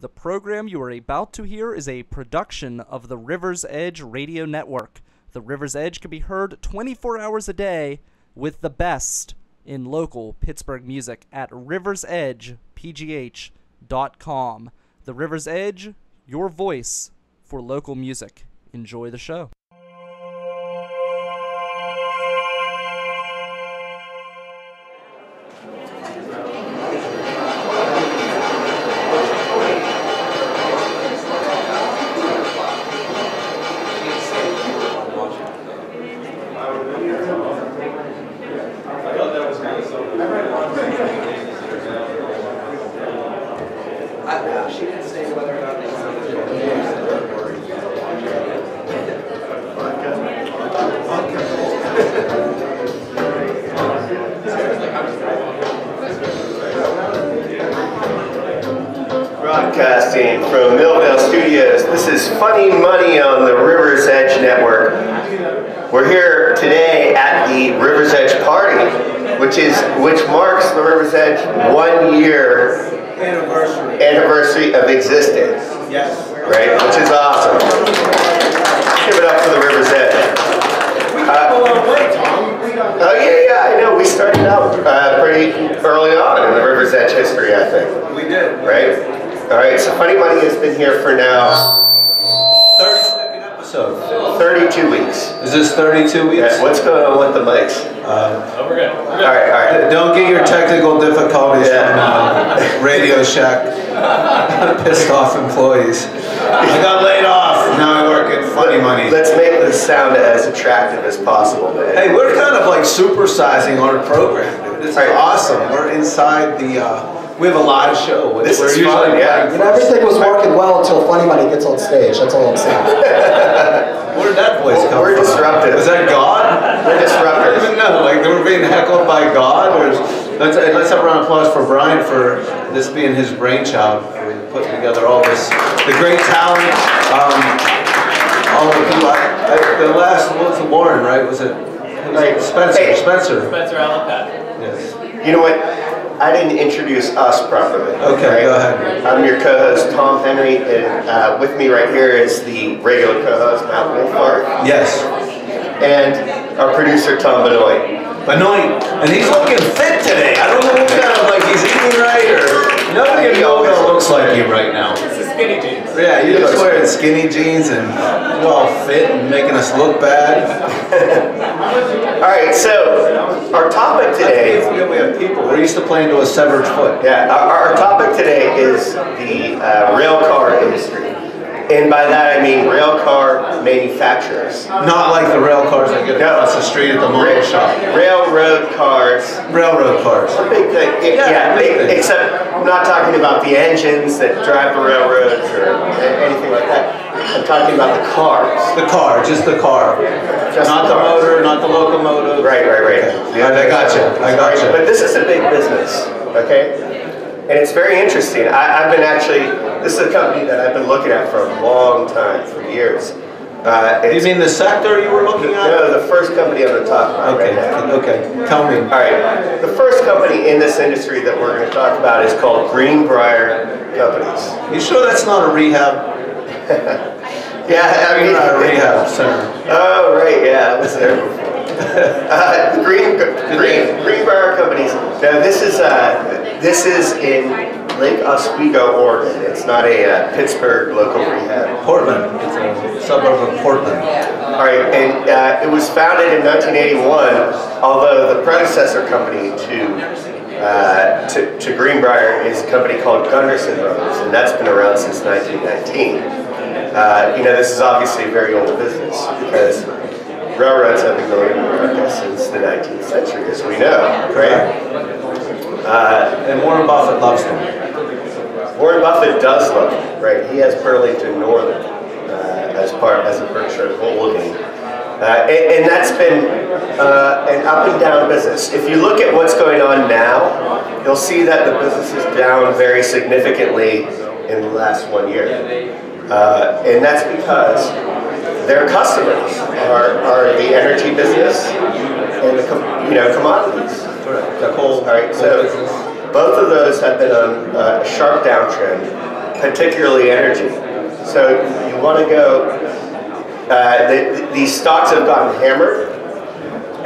The program you are about to hear is a production of the River's Edge Radio Network. The River's Edge can be heard 24 hours a day with the best in local Pittsburgh music at riversedgepgh.com. The River's Edge, your voice for local music. Enjoy the show. She didn't say whether or not they Broadcasting from Millvale Studios, this is Funny Money on the River's Edge Network. We're here today at the River's Edge Party, which marks the River's Edge 1 year anniversary of existence. Yes. Right? Which is awesome. Give it up for the River's Edge. We got a long way, Tom. Oh yeah, I know. We started out pretty early on in the River's Edge history, I think. We did. Right? Alright, so Funny Money has been here for now 32nd episode. 32 weeks. Is this 32 weeks? Yeah, what's going on with the mics? We're good. Alright. Don't get your technical difficulties from Radio Shack. Pissed off employees. I got laid off. Now I work at Funny Money. Let's make this sound as attractive as possible, man. Hey, we're kind of like supersizing our program, dude. This is awesome. We're inside the, we have a live show. This is usually fun, yeah. You know, everything was working well until Funny Money gets on stage. That's all I'm saying. Where did that voice come We're from? disruptive. Was that God? We're I don't disruptors. even know. Like they were being heckled by God. Or let's have a round of applause for Brian for this being his brainchild, for putting together all this, the great talent, all the people. The last what was it, Warren, right? Was it? Right. Spencer. Hey. Spencer. Spencer Allenpat. Yes. You know what? I didn't introduce us properly. Okay, go ahead. I'm your co-host, Tom Henry, and with me right here is the regular co-host, Matt Wolfhard, Yes. and our producer, Tom Benoit. Benoit, and he's looking fit today. I don't know what kind of like he's eating right or nobody in Millvale looks like you right now. This is skinny jeans. Yeah, you're just wearing skinny jeans and you're all fit and making us look bad. All right, so our topic today. We have people. We're used to playing to a severed foot. Yeah, our topic today is the rail car industry. And by that I mean rail car manufacturers. Not like the rail cars that get across the street at the motor shop. Railroad cars. Railroad cars. A big thing. Big thing. Except I'm not talking about the engines that drive the railroads or anything like that. I'm talking about the cars. The car, just the car. Just Not the the cars. motor, not the locomotive. Right. Yeah, I got you. But this is a big business, okay? And it's very interesting. I've been this is a company that I've been looking at for a long time, for years. You mean the sector you were looking at? No, the first company I'm going to talk about right now. Okay, tell me. All right, the first company in this industry that we're going to talk about is called Greenbrier Companies. You sure that's not a rehab? Yeah, I mean, Not a rehab center. Oh, right, yeah, I was there before. The Greenbrier Companies. Now, this is in Lake Oswego, Oregon. It's not a Pittsburgh local rehab. Portland. It's a suburb of Portland. All right, and it was founded in 1981, although the predecessor company to Greenbrier is a company called Gunderson Brothers, and that's been around since 1919. You know, this is obviously a very old business because railroads have been going in America since the 19th century, as we know, right? And Warren Buffett loves them. Warren Buffett does love it, right? He has Burlington Northern as a Berkshire holding. And that's been an up and down business. If you look at what's going on now, you'll see that the business is down very significantly in the last 1 year. And that's because their customers are the energy business and the commodities. The coal. All right, so both of those have been on a sharp downtrend, particularly energy. So you want to go, these stocks have gotten hammered,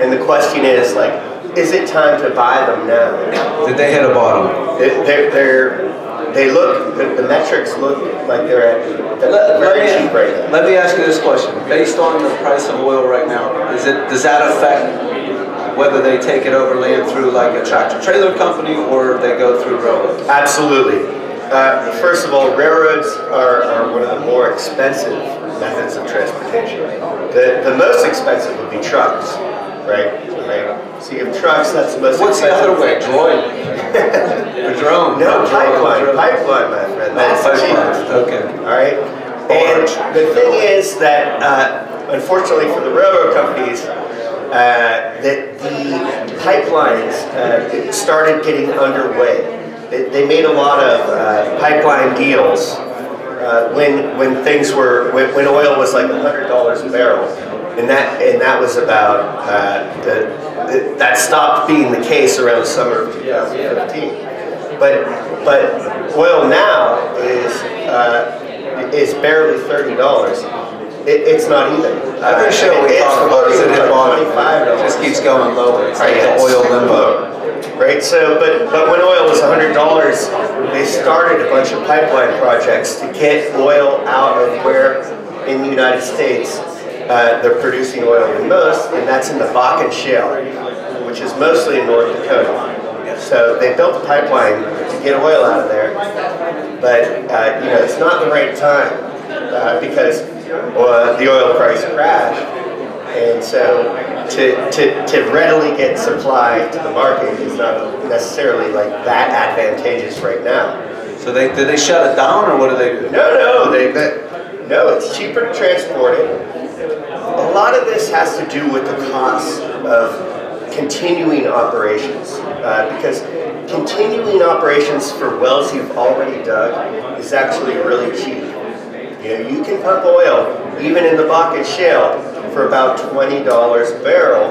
and the question is, like, is it time to buy them now? Did they hit a bottom? They look, the metrics look like they're at very cheap right now. Let me ask you this question. Based on the price of oil right now, does that affect whether they take it over land through like a tractor trailer company or they go through railroads? Absolutely. First of all, railroads are one of the more expensive methods of transportation. The most expensive would be trucks, right? So you have trucks, that's the most What's expensive. the other way? Drone? Or drone? No, pipeline, my friend. That's the cheapest. Okay. All right? And the thing is that, unfortunately for the railroad companies, that the pipelines started getting underway. They made a lot of pipeline deals when things were when oil was like $100 a barrel, and that was about that stopped being the case around the summer of 2015. But oil now is barely $30. It's not even. Every show we talk about is it hit bottom. $25. It just keeps going lower. It's like Right, the oil limbo. Right, so, but when oil was $100, they started a bunch of pipeline projects to get oil out of where in the United States they're producing oil the most, and that's in the Bakken Shale, which is mostly in North Dakota. So they built a pipeline to get oil out of there, but it's not the right time because the oil price crashed. And so to readily get supply to the market is not necessarily like that advantageous right now. So did they shut it down, or what do they do? No, it's cheaper to transport it. A lot of this has to do with the cost of continuing operations, because continuing operations for wells you've already dug is actually really cheap. You can pump oil even in the Bakken Shale for about $20 a barrel,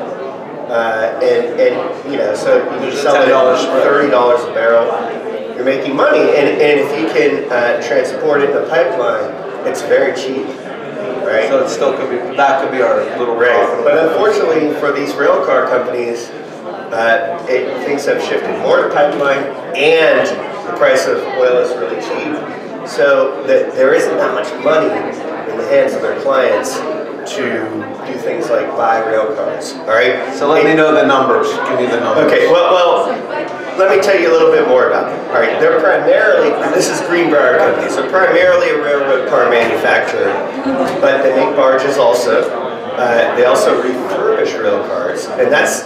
and so you sell it at $30 a barrel. You're making money, and if you can transport it in the pipeline, it's very cheap, right? So it still could be our little right. But unfortunately for these rail car companies, things have shifted more to pipeline, and the price of oil is really cheap. So that there isn't that much money in the hands of their clients to do things like buy rail cars. All right. So let me know the numbers. Give me the numbers. Okay. Well, let me tell you a little bit more about them. All right. They're primarily, this is Greenbrier Company, so primarily a railroad car manufacturer, but they make barges also. They also refurbish rail cars, and that's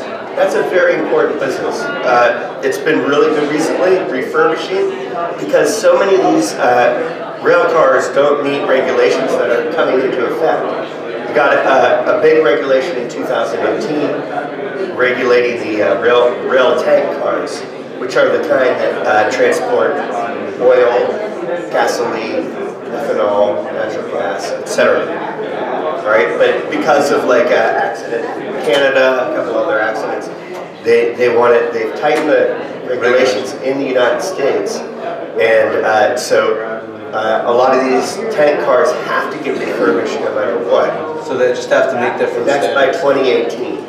a very important business. It's been really good recently, refurbishing, because so many of these rail cars don't meet regulations that are coming into effect. We got a big regulation in 2018 regulating the rail tank cars, which are the kind that transport oil, gasoline, ethanol, natural gas, etc. Right, but because of like an accident in Canada, a couple other accidents, they've tightened the regulations in the United States, and so a lot of these tank cars have to get refurbished no matter what. So they just have to meet different standards. That's by 2018.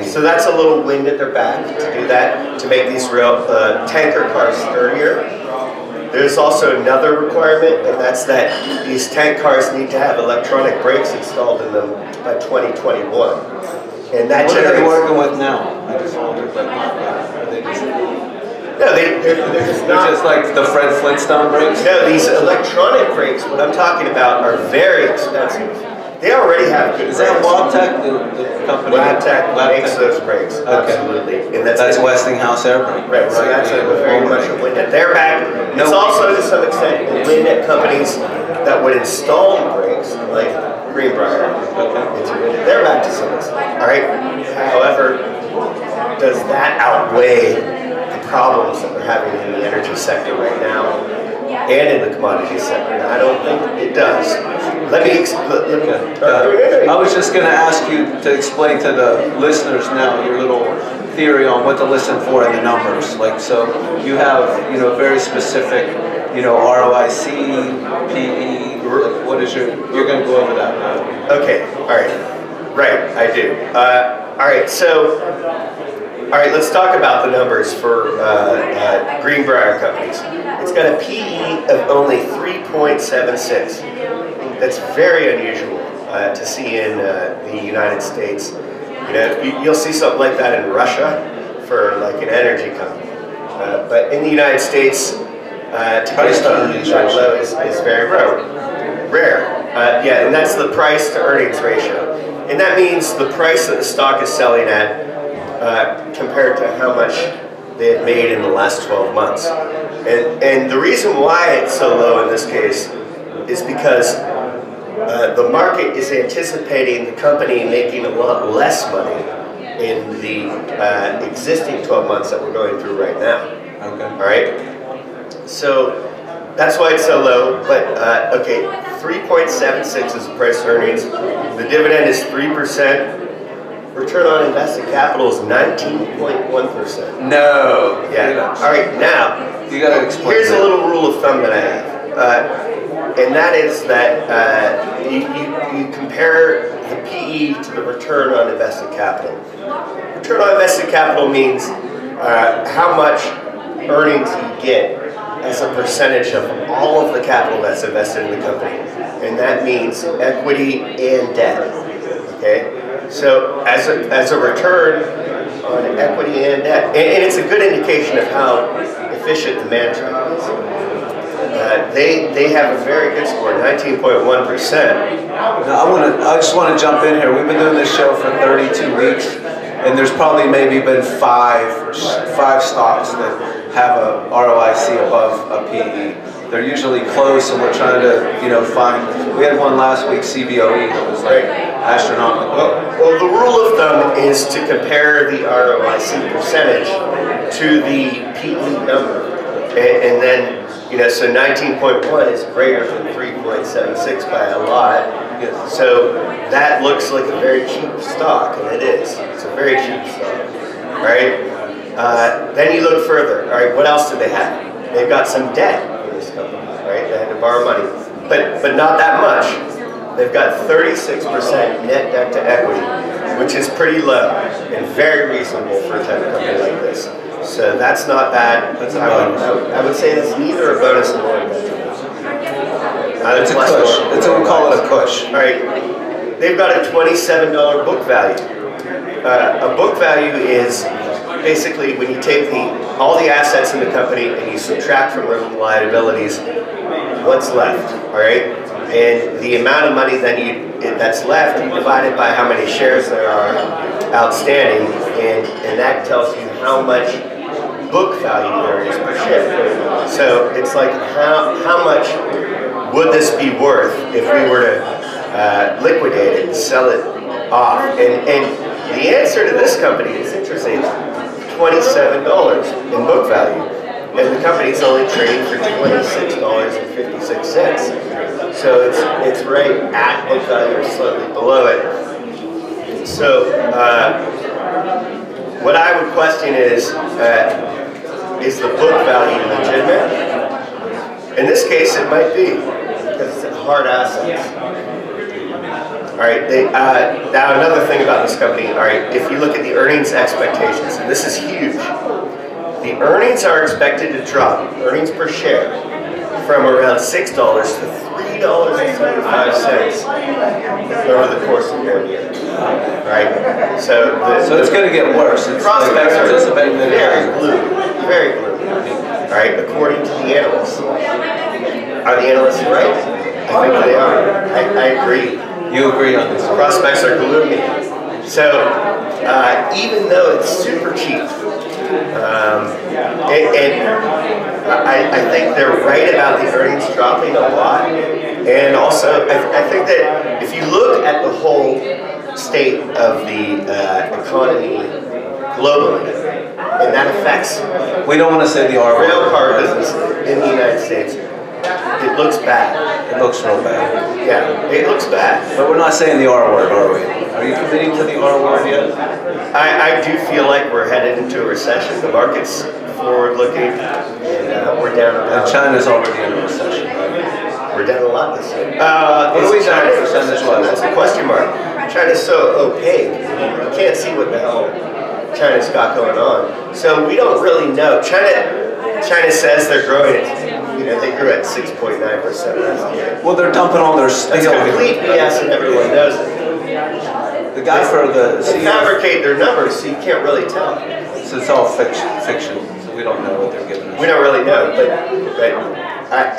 So that's a little wind at their back to do that, to make these rail tanker cars sturdier. There's also another requirement, and that's that these tank cars need to have electronic brakes installed in them by 2021. And that what are they working with now? I just wondered, no, they're just not. Just like the Fred Flintstone brakes? No, these electronic brakes, what I'm talking about, are very expensive. They already have good brakes. Is that Wabtec, the company? Wabtec makes those brakes, okay. Absolutely. And that's Westinghouse Air Brake. Right, so that's very much a wind at their back. It's also, to some extent, a wind at companies that would install the brakes, like Greenbrier. Okay. It's a wind at their back to some extent. All right. However, does that outweigh the problems that we're having in the energy sector right now and in the commodity sector? I don't think it does. I was just going to ask you to explain to the listeners now your little theory on what to listen for in the numbers. Like, so you have, very specific ROIC, PE. What is you're going to go over that? Okay, all right. Right, I do. All right, so, let's talk about the numbers for Greenbrier companies. It's got a PE of only 3.76. That's very unusual to see in the United States. You'll see something like that in Russia for like an energy company. But in the United States, to get a PE that low is very rare. And that's the price to earnings ratio. And that means the price that the stock is selling at compared to how much they have made in the last 12 months. And the reason why it's so low in this case is because the market is anticipating the company making a lot less money in the existing 12 months that we're going through right now. Okay. All right? So that's why it's so low, but 3.76 is the price to earnings. The dividend is 3%. Return on invested capital is 19.1%. No. Yeah. All right, now, you got to explain. Here's a little rule of thumb that I have. And that is that you compare the PE to the return on invested capital. Return on invested capital means how much earnings you get as a percentage of all of the capital that's invested in the company. And that means equity and debt. Okay? So as a return on equity and debt, and it's a good indication of how efficient the management is. They have a very good score, 19.1%. Now I just want to jump in here. We've been doing this show for 32 weeks, and there's probably maybe been five stocks that have a ROIC above a PE. They're usually close, and we're trying to find. We had one last week, CBOE, that was like astronomical. Well, the rule of thumb is to compare the ROIC percentage to the PE number, and then. So 19.1 is greater than 3.76 by a lot. So that looks like a very cheap stock, and it is. It's a very cheap stock, right? Then you look further. All right, what else do they have? They've got some debt in this company, right? They had to borrow money, but not that much. They've got 36% net debt to equity, which is pretty low and very reasonable for a type of company like this. So that's not bad. I would say that's neither a bonus nor a detriment. It's a push. We call it a push. All right. They've got a $27 book value. A book value is basically when you take all the assets in the company and you subtract from the liabilities what's left. All right. And the amount of money that's left, you divide it by how many shares there are outstanding, and that tells you how much book value there is per share. So it's like how much would this be worth if we were to liquidate it and sell it off? And the answer to this company is interesting. $27 in book value, and the company's only trading for $26.56. So it's right at book value or slightly below it. So what I would question is the book value legitimate? In this case, it might be, because it's hard assets. All right, now another thing about this company, all right, if you look at the earnings expectations, and this is huge, the earnings are expected to drop, earnings per share, from around $6 to $3.75 over the course of 1 year. Right? So it's going to get worse. The prospects are very gloomy. All right, according to the analysts. Are the analysts right? I think they are. I agree. You agree on this? Prospects are gloomy. So even though it's super cheap, I think they're right about the earnings dropping a lot. And also, I think that if you look at the whole state of the economy globally, and that affects we don't want to say the R word. Rail car business in the United States, it looks bad. It looks real bad. Yeah, it looks bad. But we're not saying the R word, are we? Are you committing to the R word yet? I do feel like we're headed into a recession. The market's forward-looking, and We're down And about. China's already in a recession, right? We're down a lot this year. What are we down percentage-wise? That's a question mark. China's so opaque. You can't see what the hell China's got going on. So we don't really know. China says they're growing at, they grew at 6.9% last year. Well, they're dumping all their steel. That's complete BS and everyone knows it. The guy for the They fabricate their numbers so you can't really tell. so it's all fiction. So we don't know what they're giving us. We don't really know, but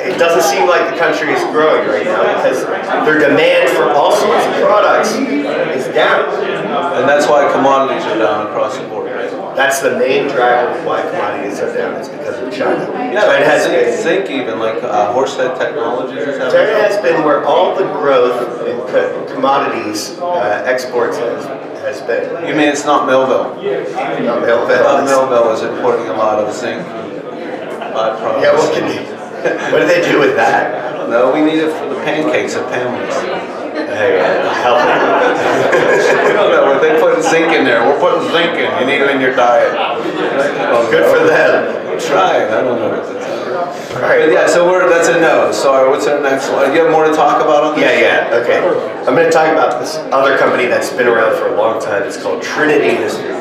it doesn't seem like the country is growing right now because their demand for all sorts of products is down. And that's why commodities are down across the board, right? That's the main driver of why commodities are down. It's because of China. Yeah, China has been, zinc even, like Horsehead Technologies is having. China has been where all the growth in commodities exports has been. You mean it's not Millville? Not Millville. Millville is importing a lot of zinc byproducts. Yeah, what do they do with that? I don't know. We need it for the pancakes at Pamela's. Hey, healthy. I don't know. If they put zinc in there, we're putting zinc in. You need it in your diet. Good for them. Try it. I don't know what to tell you. All right. But yeah, so that's a no. Sorry, what's our next one? Do you have more to talk about on this? Yeah, okay. I'm going to talk about this other company that's been around for a long time. It's called Trinity Industries.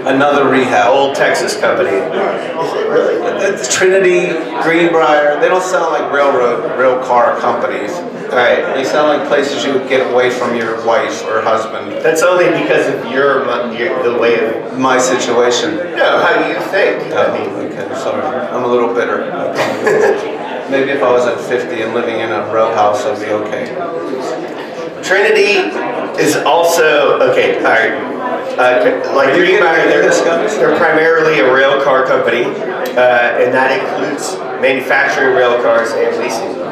Another rehab. Old Texas company. Is it really? It's Trinity, Greenbrier. They don't sound like real car companies. All right. They sound like places you would get away from your wife or husband. That's only because of the way of My situation. how you think. I mean, Okay, sorry. I'm a little bitter. Maybe if I was at 50 and living in a row house, I'd be okay. Trinity is also okay. All right. Like Greenbrier, they're primarily a rail car company, and that includes manufacturing rail cars and leasing them.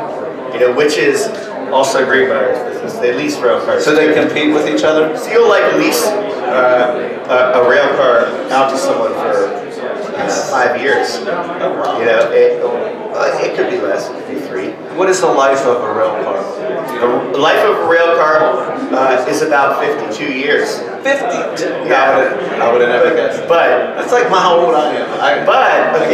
Which is also Greenbrier's business. They lease rail cars. So they compete with each other? So you'll lease a rail car out to someone for 5 years. It could be less. It could be 3. What is the life of a rail car? The life of a rail car is about 52 years. 50? Yeah. I would have never guessed. But That's like how old I am. I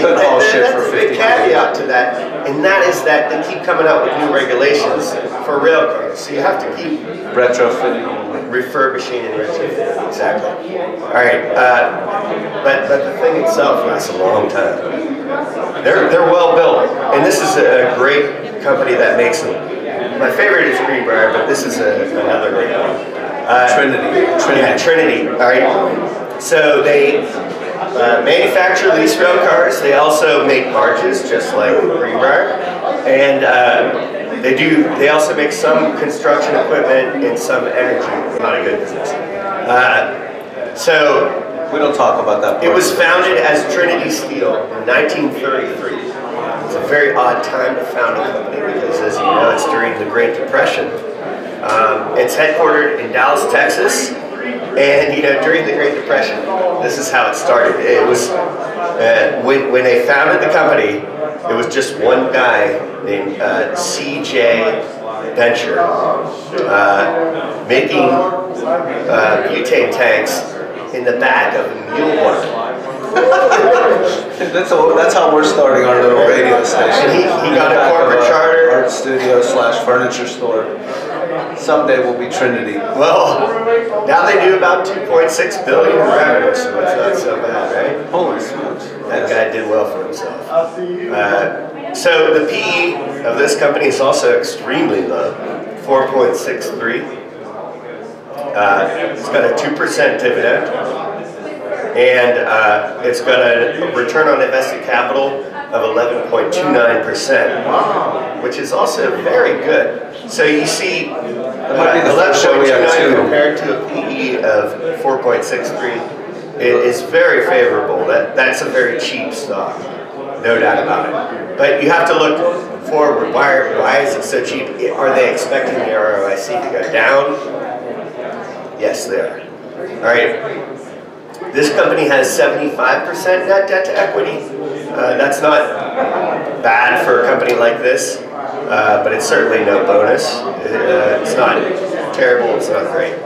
couldn't haul shit for that's a 50 big caveat to that, and that is that they keep coming out with new regulations for rail cars. So you have to keep Retrofitting. refurbishing and retrofitting. Exactly. All right. But the thing itself lasts a long time. They're well built, and this is a great company that makes them. My favorite is Greenbrier, but this is another great one. Trinity. Yeah, Trinity. All right. So they manufacture lease rail cars. They also make barges, just like Greenbrier, and they also make some construction equipment and some energy. Not a good business. So We don't talk about that. it was founded as Trinity Steel in 1933. It's a very odd time to found a company because, as you know, it's during the Great Depression. It's headquartered in Dallas, Texas, and during the Great Depression, this is how it started. It was when they founded the company, it was just one guy named C.J. Venture making butane tanks in the back of a mule barn. That's how we're starting our little radio station. And he got a corporate charter. Art studio / furniture store. Someday we'll be Trinity. Well, now they do about 2.6 billion in revenue, so it's not so bad, right? Holy smokes. That guy did well for himself. So the PE of this company is also extremely low, 4.63. It's got a 2% dividend, and it's got a return on invested capital of 11.29%, which is also very good. So you see, 11.29 compared to a PE of 4.63, it is very favorable. That's a very cheap stock, no doubt about it. But you have to look forward. Why is it so cheap? Are they expecting the ROIC to go down? Yes, they are. All right. This company has 75% net debt to equity. That's not bad for a company like this, but it's certainly no bonus. It's not terrible, it's not great.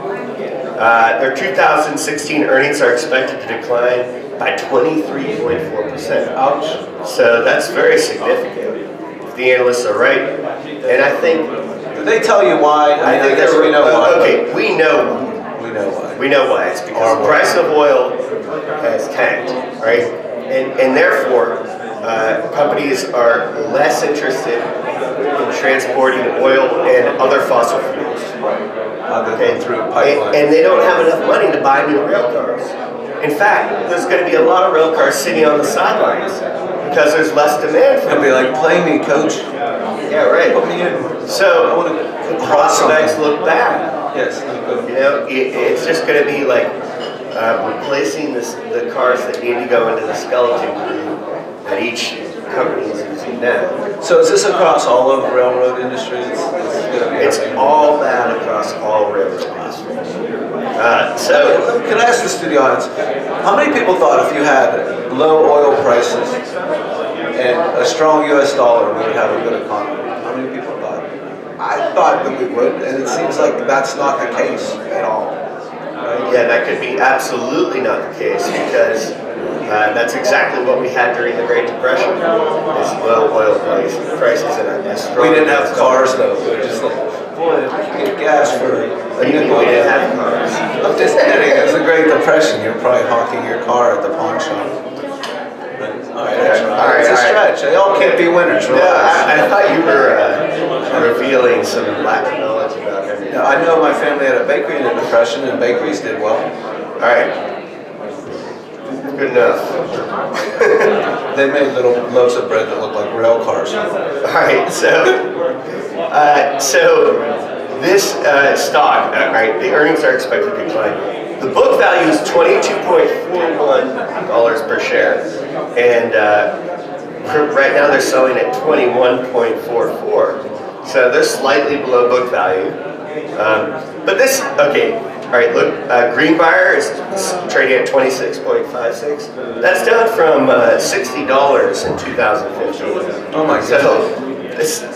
Their 2016 earnings are expected to decline by 23.4%. 10%. Ouch. So that's very significant, if the analysts are right. And I think... Did they tell you why? I think guess we know why. Okay, we know why. We know why. We know why. It's because the price of oil has tanked, right? And therefore, companies are less interested in transporting oil and other fossil fuels. Okay, through pipeline. And they don't have enough money to buy new rail cars. In fact, there's going to be a lot of rail cars sitting on the sidelines because there's less demand for It'll them. be like, play me, coach. Yeah, right. Put me in. So I want to the prospects look bad. Yes. You know, it's just going to be like replacing the cars that need to go into the skeleton crew that each company is using now. So is this across all of railroad industry? It's all bad across all railroad industry. So, can I ask the studio audience, how many people thought if you had low oil prices and a strong U.S. dollar, we would have a good economy? How many people thought? I thought that we would, and it seems like that's not the case at all. yeah, that could be absolutely not the case because that's exactly what we had during the Great Depression. Is low oil prices and a strong. We didn't have cars though. We were just like, boy, if we could get gas for What do you mean we didn't have cars? I'm just kidding. It was the Great Depression. You're probably hawking your car at the pawn shop. All right, it's a stretch. They all can't be winners. No, I thought you were revealing some lack of knowledge about everything. Yeah, I know my family had a bakery in the Depression, and bakeries did well. All right. Good enough. They made little loaves of bread that looked like rail cars. All right, so this stock, right, the earnings are expected to decline. The book value is $22.41 per share, and right now they're selling at $21.44. So they're slightly below book value. But this, okay, all right, look, Greenbrier is trading at 26.56. That's down from $60 in 2015. Oh my God. So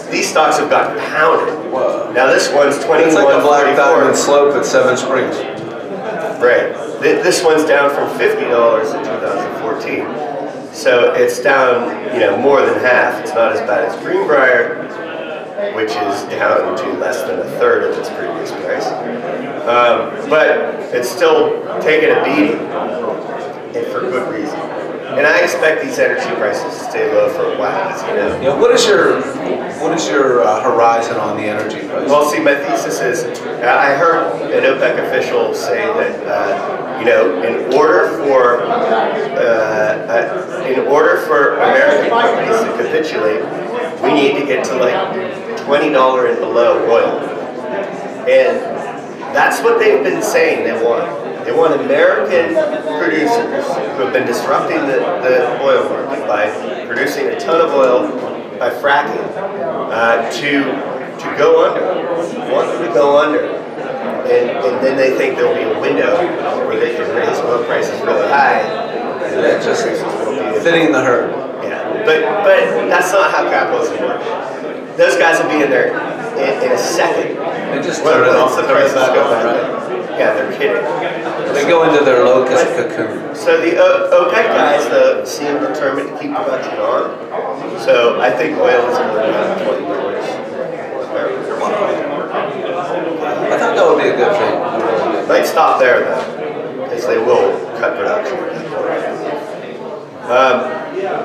these stocks have gotten pounded. Whoa. Now this one's 21.44. It's like a Black Diamond slope at Seven Springs. Right. This one's down from $50 in 2014. So it's down, more than half. It's not as bad as Greenbrier, which is down to less than a third of its previous price. But it's still taking a beating, and for good reason. And I expect these energy prices to stay low for a while, as you know. Yeah, what is your horizon on the energy price? Well, see, my thesis is, I heard an OPEC official say that, in order for American companies to capitulate, we need to get to like $20 and below oil. And that's what they've been saying they want. They want American producers who have been disrupting the oil market by producing a ton of oil by fracking to go under. They want them to go under. And then they think there'll be a window where they can raise oil prices really high. Yeah, just fitting the herd. Yeah, but that's not how capitalism works. Those guys will be in there in a second. They just turn it off. The prices go back up. Yeah, they're kidding. They go into their locust cocoon. So the OPEC guys seem determined to keep production on. So I think oil is going to be around $20. I thought that would be a good thing. Might stop there though, because they will cut production.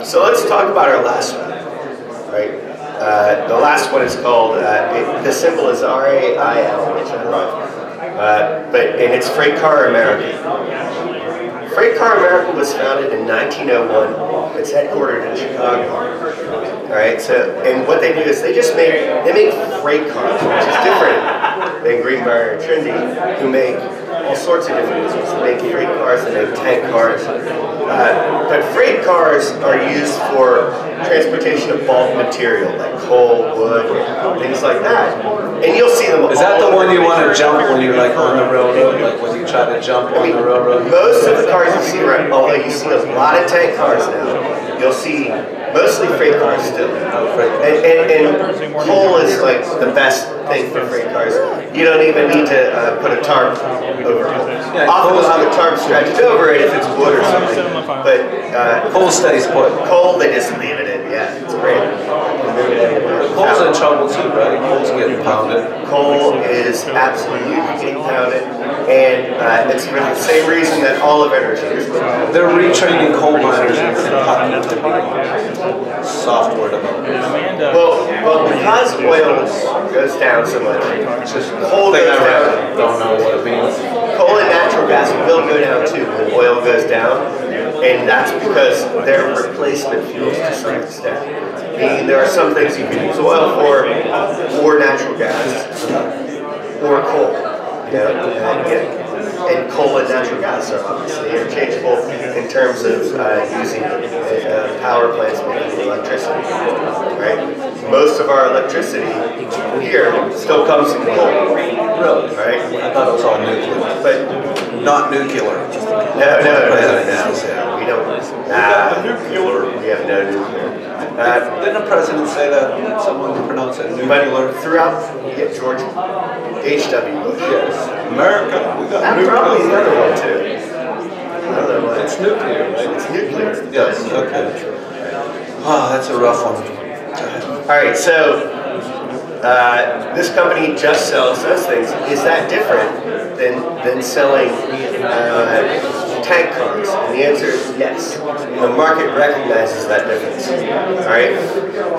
So let's talk about our last one, right? The last one is called, the symbol is RAIL, which I love. And it's Freight Car America. Freight Car America was founded in 1901. It's headquartered in Chicago. All right. So, and what they do is they make freight cars, which is different than Greenbrier and Trinity, who make all sorts of different businesses. They make freight cars, they make tank cars. But freight cars are used for transportation of bulk material, like coal, wood, things like that. And you'll see them. Is that the one you want to jump when you're like on the railroad, like when you try to jump on the railroad? Most of the cars you see, right, although you see a lot of tank cars now, you'll see Mostly freight cars still. And coal is like the best thing for freight cars. You don't even need to put a tarp over it. Yeah, Often we'll have a tarp stretched over it if it's wood or something. But coal stays put. coal, they just leave it in. Yeah, it's great. Coal's in trouble too, right? Coal's getting pounded. Coal is absolutely getting pounded, and it's for the same reason that olive energy is. They're retraining coal miners in Kentucky to be software developers. Well, because oil goes down so much, coal goes down. Don't know what it means. Coal and natural gas will go down too when oil goes down, and that's because they're replacement fuels to some extent. Meaning there are some things you can use oil for, or natural gas, or coal. You know, and coal and natural gas are obviously interchangeable in terms of using power plants making electricity. Right? Most of our electricity here still comes from coal. Really? Right? I thought it was all nuclear. But not nuclear. no. We don't. We have no nuclear. Didn't the president say that? Someone pronounced it nuclear. But throughout, George H.W. Bush. Yes. America, we got That's nuclear. probably another one too. Another one. It's nuclear, right? It's nuclear. Yes, okay. Oh, that's a rough one. All right, so this company just sells those things. Is that different than selling tank cars? And the answer is yes. The market recognizes that difference. All right.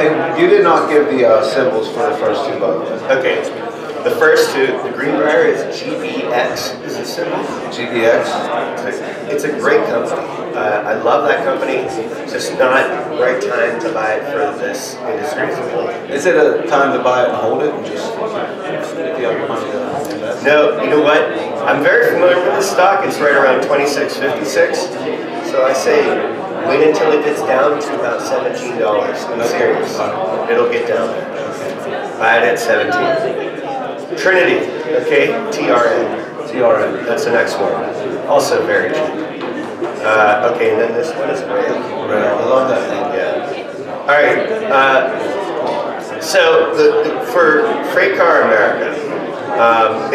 Hey, you did not give the symbols for the first two buttons. Okay. The first two, the Greenbrier is GBX. Is it symbol? GPX? It's a great company. I love that company. It's just not the right time to buy it for this industry as a whole. Is it a time to buy it and hold it and just if you have money to invest? No, you know what? I'm very familiar with this stock. It's right around 26.56. So I say wait until it gets down to about $17. I'm serious. It'll get down there. Buy it at 17. Trinity, okay, TRN. TRN. That's the next one. Also very cheap. Okay, and then this one is Rail. I love that name. Yeah. All right. So for Freight Car America,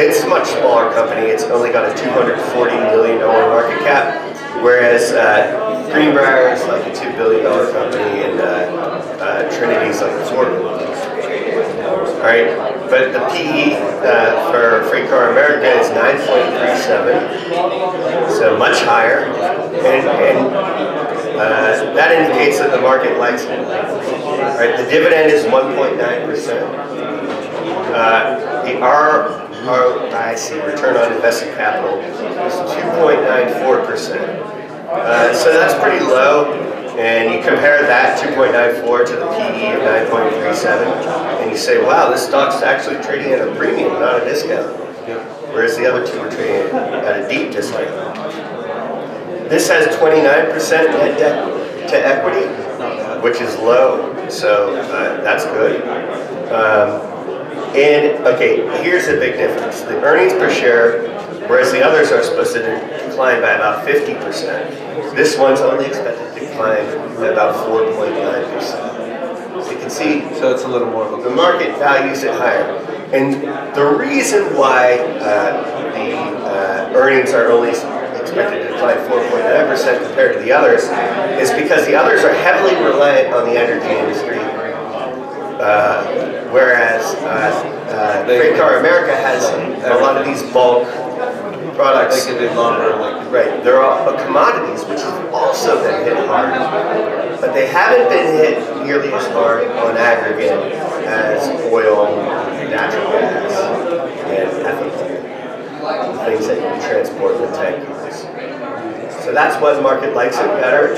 it's a much smaller company. It's only got a $240 million market cap, whereas Greenbrier is like a $2 billion company, and Trinity's like $4 billion. All right. But the PE for Freight Car America is 9.37, so much higher, and that indicates that the market likes it. Right, the dividend is 1.9%. The ROIC, return on invested capital, is 2.94%. So that's pretty low. And you compare that 2.94 to the PE of 9.37, and you say, wow, this stock's actually trading at a premium, not a discount. Whereas the other two are trading at a deep discount. This has 29% net debt to equity, which is low, so that's good. And okay, here's the big difference. The earnings per share, whereas the others are supposed to decline by about 50%, this one's only expected to decline by about 4.9%. So you can see, So it's a little more of a the market values it higher. And the reason why the earnings are only expected to decline 4.9% compared to the others is because the others are heavily reliant on the energy industry, whereas Freight Car America has a lot of these bulk products. They can do lumber, like Right, they're all commodities, which have also been hit hard, but they haven't been hit nearly as hard on aggregate as oil, natural gas, and ethanol, things that you transport in tank cars. So that's why the market likes it better.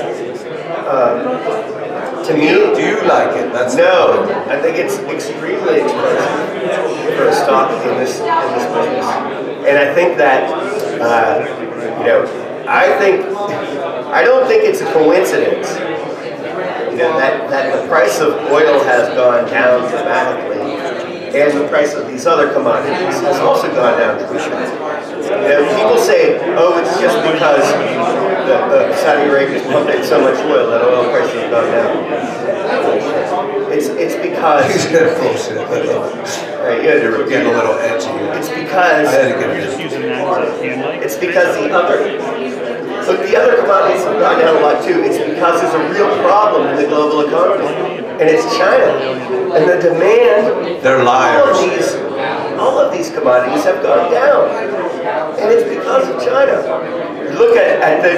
To me, do you like it? That's no, I think it's extremely expensive for a stock in this business, and I think that I don't think it's a coincidence, that the price of oil has gone down dramatically, and the price of these other commodities has also gone down dramatically. people say, oh, it's just because the Saudi Arabia is pumping so much oil that oil prices have gone down. It's because... Right, you had to We're getting a little edgy. It's because... I had to get it. It's because the other commodities have gone down a lot too. It's because there's a real problem in the global economy. And it's China. And the demand... They're liars. All of these commodities have gone down. And it's because of China. Look at the...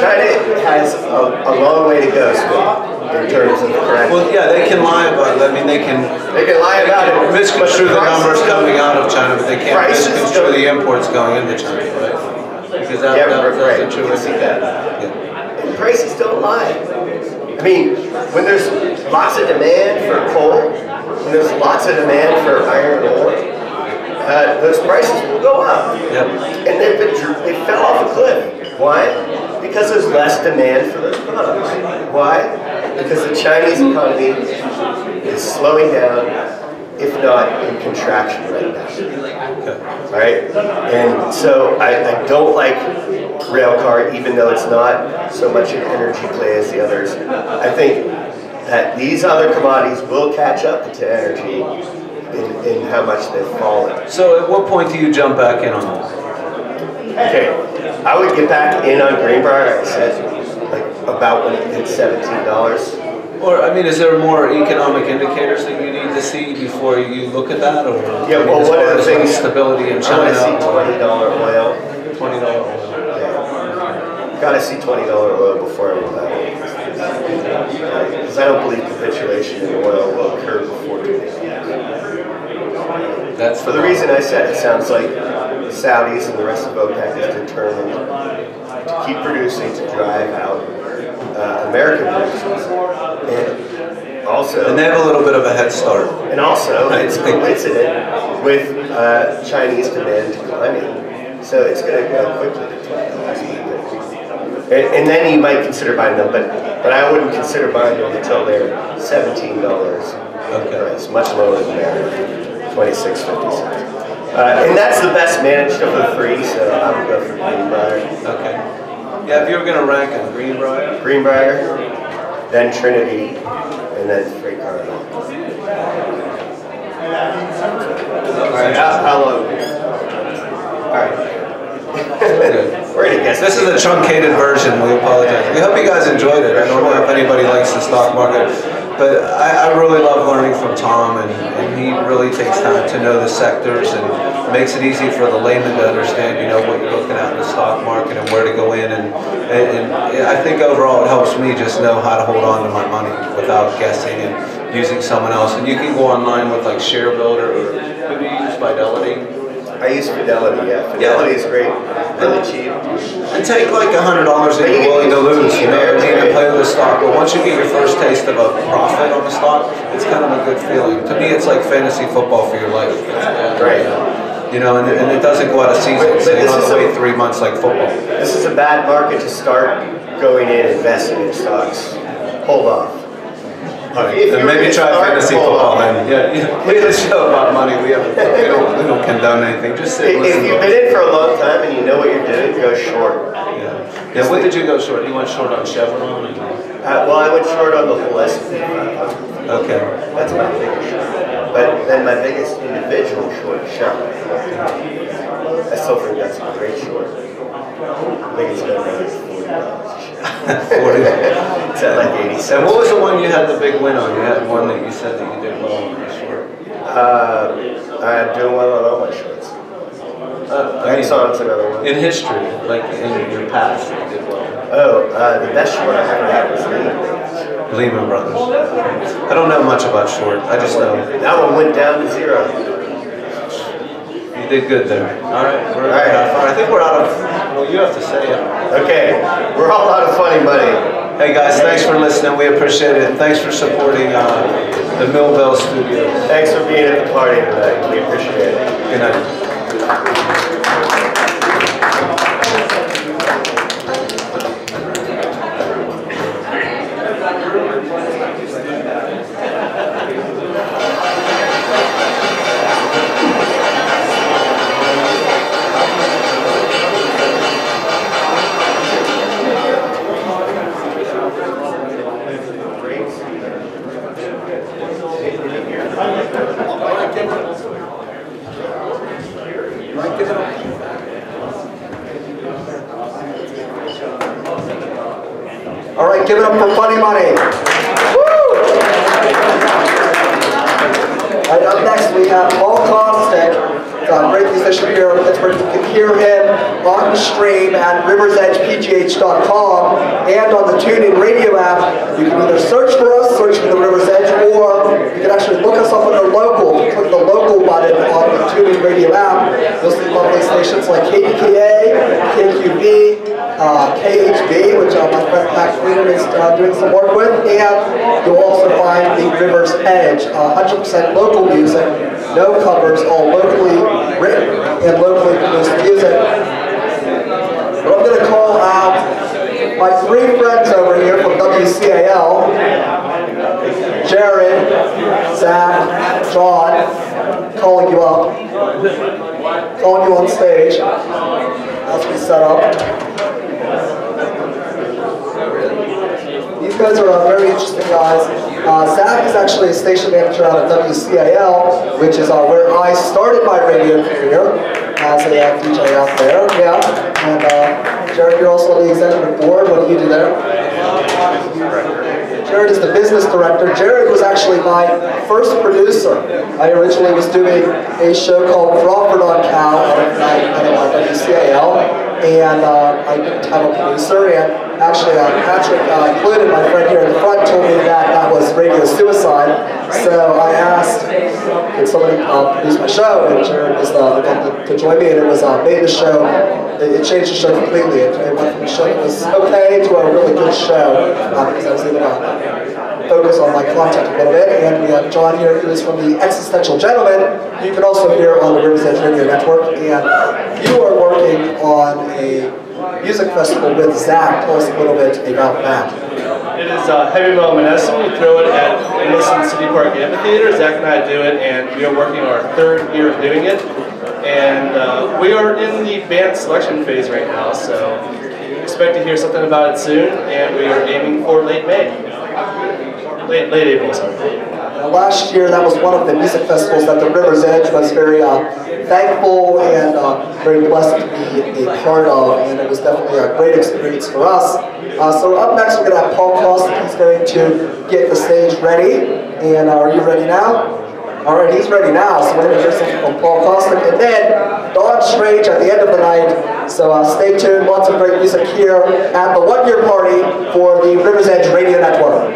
China has a long way to go still in terms of correction. Well, yeah, they can lie about it. I mean, they can lie about it. Misconstrue the numbers coming out of China, but they can't misconstrue the imports going into China, right? Because that's the truth. You see that. Yeah. And prices don't lie. I mean, when there's lots of demand for coal, when there's lots of demand for iron ore, those prices will go up. Yep. And they fell off a cliff. Why? Because there's less demand for those products. Why? Because the Chinese economy is slowing down, if not in contraction right now. Right? And so I don't like railcar, even though it's not so much an energy play as the others. I think that these other commodities will catch up to energy in how much they've fallen. So at what point do you jump back in on this? Okay, I would get back in on Greenbrier, I said, like about when it hit $17. Or, I mean, is there more economic indicators that you need to see before you look at that? Or, yeah, well, one of the things, stability in China. I want to see $20 oil. $20 oil. Yeah. Got to see $20 oil before I will because I don't believe capitulation in oil will occur before $20. That's for the reason I said. It sounds like the Saudis and the rest of OPEC is determined to keep producing to drive out American producers. And also... And they have a little bit of a head start. And also, it's coincident with Chinese demand climbing. So it's going to go quickly to $20. And then you might consider buying them, but I wouldn't consider buying them until they're $17 price, much lower than they're $26.50. And that's the best managed of the three, so I would go for Greenbrier. Okay. Yeah, if you were going to rank them, Greenbrier? Greenbrier, then Trinity, and then Freight Car. All right, how long? All right. We're gonna guess. This is a truncated version. We apologize. We hope you guys enjoyed it. I don't know if anybody likes the stock market, but I really love learning from Tom, and he really takes time to know the sectors and makes it easy for the layman to understand, you know, what you're looking at in the stock market and where to go in. And I think overall it helps me just know how to hold on to my money without guessing and using someone else. And you can go online with like ShareBuilder, or maybe you use Fidelity. I use Fidelity, yeah. Fidelity is great, really cheap. And take like $100 that you're willing to lose, you know what I mean, and play with the stock. But once you get your first taste of a profit on the stock, it's kind of a good feeling. To me, it's like fantasy football for your life. Right. You know, and it doesn't go out of season, so you don't have to wait 3 months like football. This is a bad market to start going in and investing in stocks. Hold off. And maybe try fantasy football then. Yeah, we have a show about money. We don't condone anything. Just sit and listen. If you've been in for a long time and you know what you're doing, go short. Yeah. What did you go short? You went short on Chevron? Well, I went short on the whole S&P 500. Okay. That's my biggest short. But then my biggest individual short is Chevron. I still think that's a great short. I think it's going to be $40. 40. It's at like 80 cents. And what was the one you had the big win on? You had one that you said that you did well on your short. I'm doing well on all my shorts. Exxon's another one. In history, like in your past, you did well. Oh, the best short I ever had was Lehman. Lehman Brothers. I don't know much about short. I just know. That one went down to zero. You did good there. All right. We're I think we're out of. Well, you have to say it. Okay. We're all out of funny money. Hey guys, thanks for listening. We appreciate it. And thanks for supporting the Millville Studios. Thanks for being at the party tonight. We appreciate it. Good night. Give it up for Funny Money. Woo! Right, up next we have Paul Kostek. A great musician here in Pittsburgh. You can hear him on the stream at riversedgepgh.com and on the TuneIn radio app. You can either search for us, search for the River's Edge, or you can actually look us up on the local. Click the local button on the TuneIn radio app. You'll see lovely stations like KDKA, KQB, KHB, which my friend Pat Queenan is doing some work with, and you'll also find the River's Edge, 100% local music, no covers, all locally written and locally produced music. But I'm going to call out my three friends over here from WCAL, Jared, Zach, John, calling you up, calling you on stage as we set up. These guys are very interesting guys. Zach is actually a station manager out of WCAL, which is where I started my radio career as a DJ out there. Yeah. And Jared, you're also on the executive board. What do you do there? Jared is the business director. Jared was actually my first producer. I originally was doing a show called Crawford on Cal at WCAL. And I didn't have a producer, and actually Patrick included, my friend here in the front, told me that that was radio suicide. So I asked, could somebody produce my show? And Jared was the one to join me, and it was made the show. It changed the show completely. It went from a show that was okay to a really good show because I was able to focus on my content a little bit. And we have John here, who is from the Existential Gentleman. You can also hear on the River's Edge Radio Network. And you are working on a music festival with Zach. Tell us a little bit about that. It is Heavy Metal Menneson. We throw it at Innocent City Park Amphitheater. Zach and I do it, and we are working our third year of doing it. And we are in the band selection phase right now, so expect to hear something about it soon. And we are aiming for late May. Late April, sorry. Last year, that was one of the music festivals that the River's Edge was very thankful and very blessed to be a part of, and it was definitely a great experience for us. So up next, we're going to have Paul Kostek. He's going to get the stage ready. And are you ready now? All right, he's ready now. So we're going to hear something from Paul Kostek, and then Dawn Strange at the end of the night. So stay tuned. Lots of great music here at the one-year party for the River's Edge Radio Network.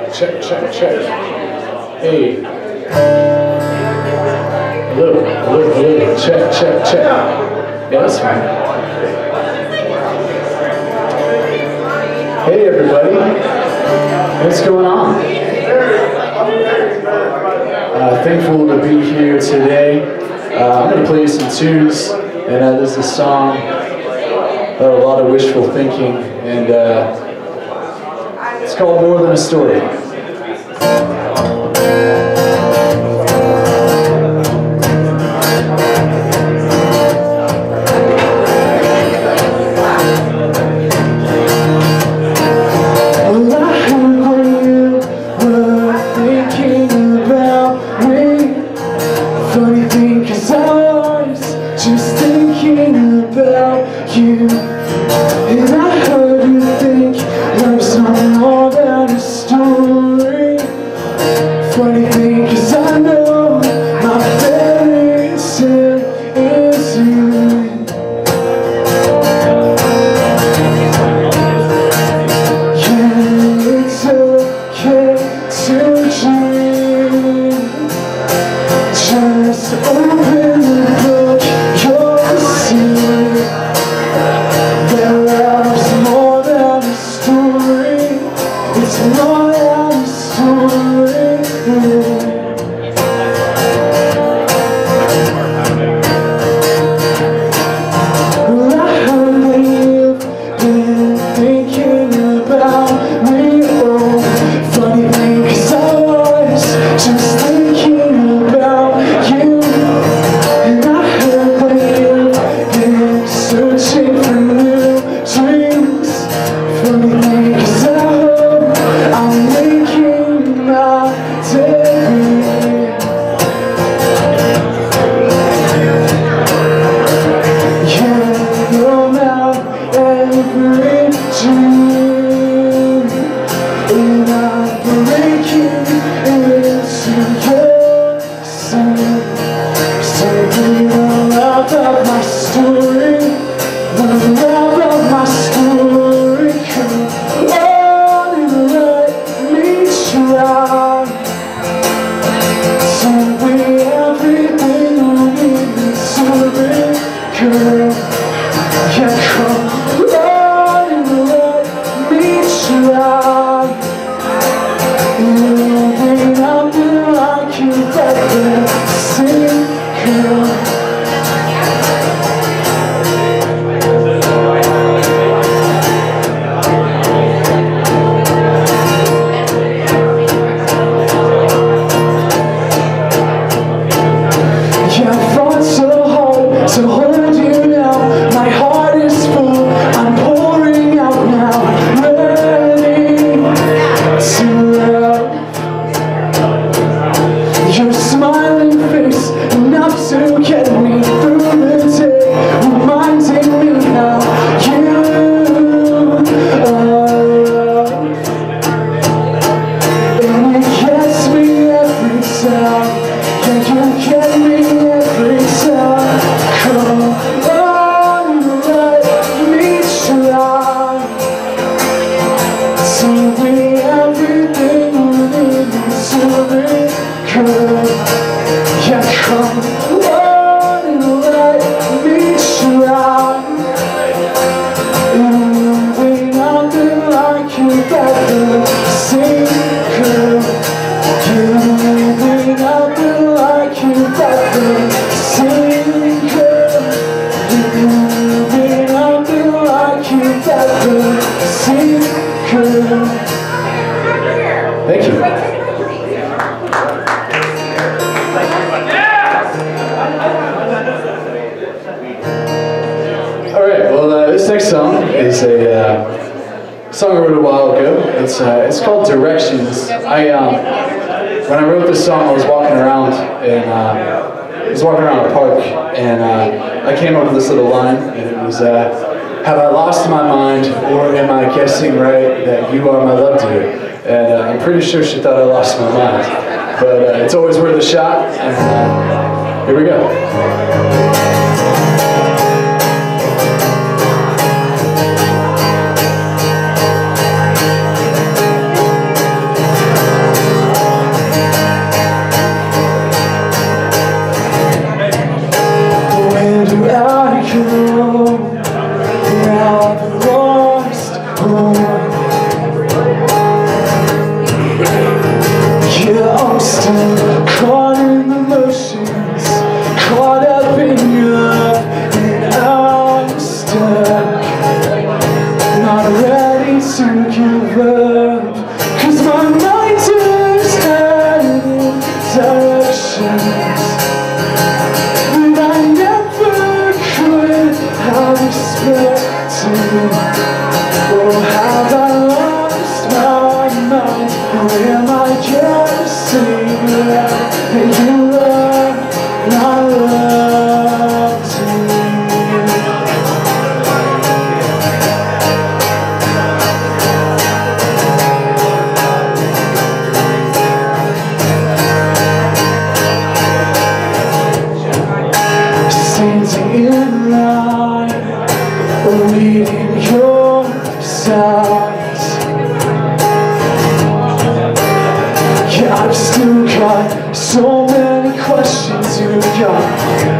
Check. Hey. Hello. Hello. Check. Yeah, that's fine. Hey, everybody. What's going on? Thankful to be here today. I'm going to play you some tunes, and this is a song about a lot of wishful thinking, and it's called More Than a Story. Thank you. All right. Well, this next song is a song I wrote a while ago. It's called Directions. When I wrote this song, I was walking around a park, and I came up with this little line, and it was, "Have I lost my mind, or am I guessing right that you are my love dear?" And I'm pretty sure she thought I lost my mind, but it's always worth a shot. And here we go. Yeah, I'm still caught in the motions, caught up in your love, and I'm stuck, not ready to give up, 'cause my mind is headed in directions that I never could have expected. Oh, have I lost my mind? Or am I guessing that you are not love to me? Standing in line, awaiting your signs. Yeah, I've still got so many questions. You've got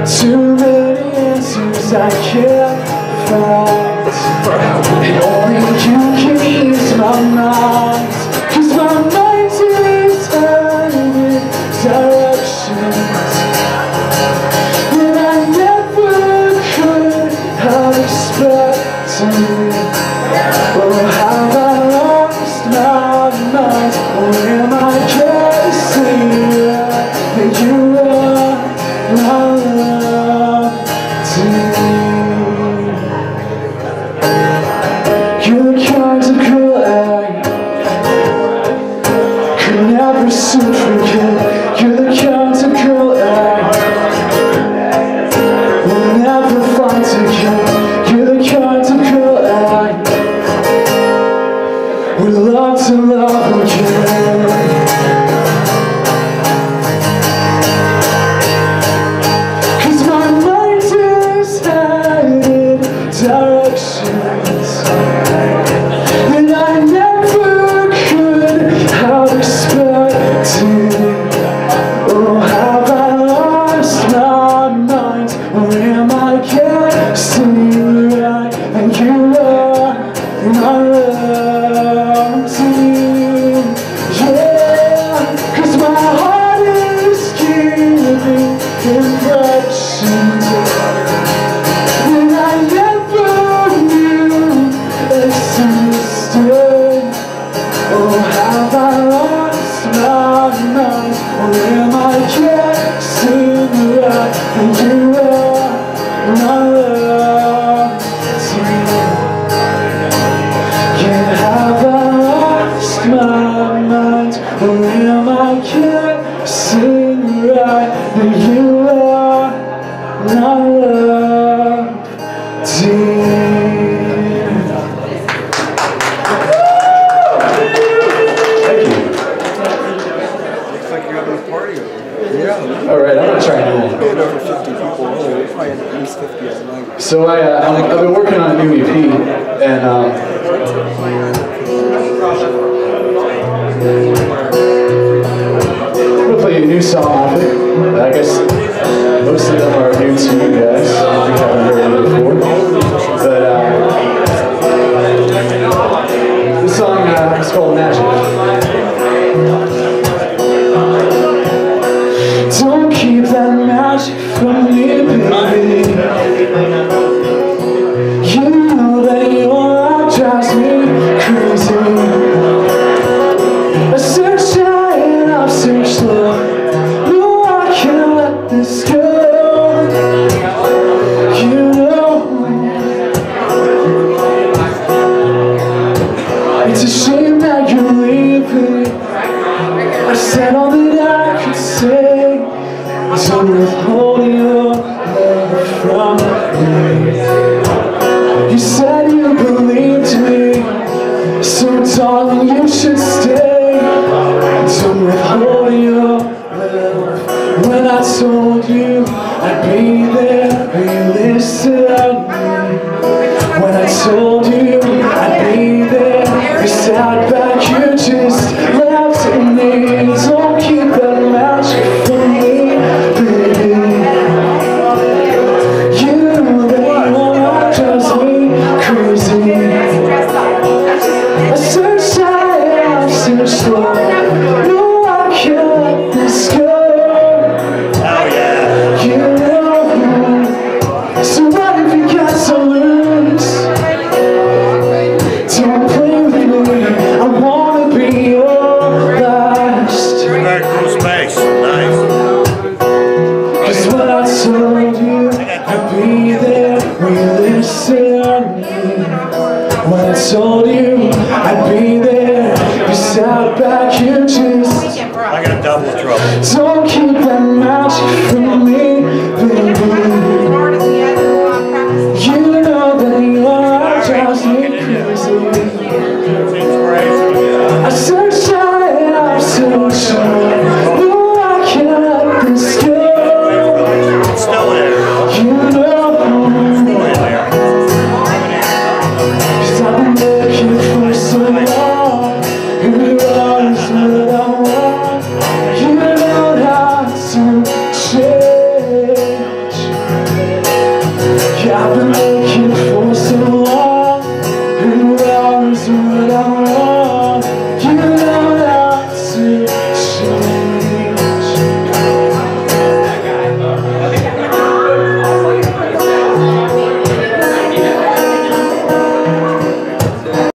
too many answers I can't find, and only you can ease my mind, 'cause my mind is headed in directions that I never could have expected. Oh, have I lost my mind? Or am I guessing that you are not love to me? You're the kind of girl I could never soon forget. You're the kind of girl I will never find again. You're the kind of girl I would love to love again. 'Cause my mind is headed directions that I never could have expected. Oh, have I lost my mind? Or am I guessing right? And you are not love to me. Yeah, 'cause my heart is giving impressions that I never knew existed. Oh, have I lost my mind? Or am I guessing right? And you are not love to me. Yeah, have I lost my mind? Or am I guessing right? That you are not love to me. Thank you. Looks like you're having a party over there. Yeah. All right, I'm gonna try and We had over 50 people. We probably had at least 50 at night. So I've been working on a new EP, and I'm gonna play a new song off it. I guess most of them are new to you guys. You haven't heard it before, but this song is called Magic. Don't keep that magic from me, baby. You know that your heart drives me crazy. I search high and I've searched low. No, I can't let this go. You know, it's a shame that you're leaving. I said all that I could say. So withhold your love from me. You said you believed me, so darling you should stay. Don't withhold your love. When I told you I'd be there, you listened. When I told you I'd be there, you sat back, you just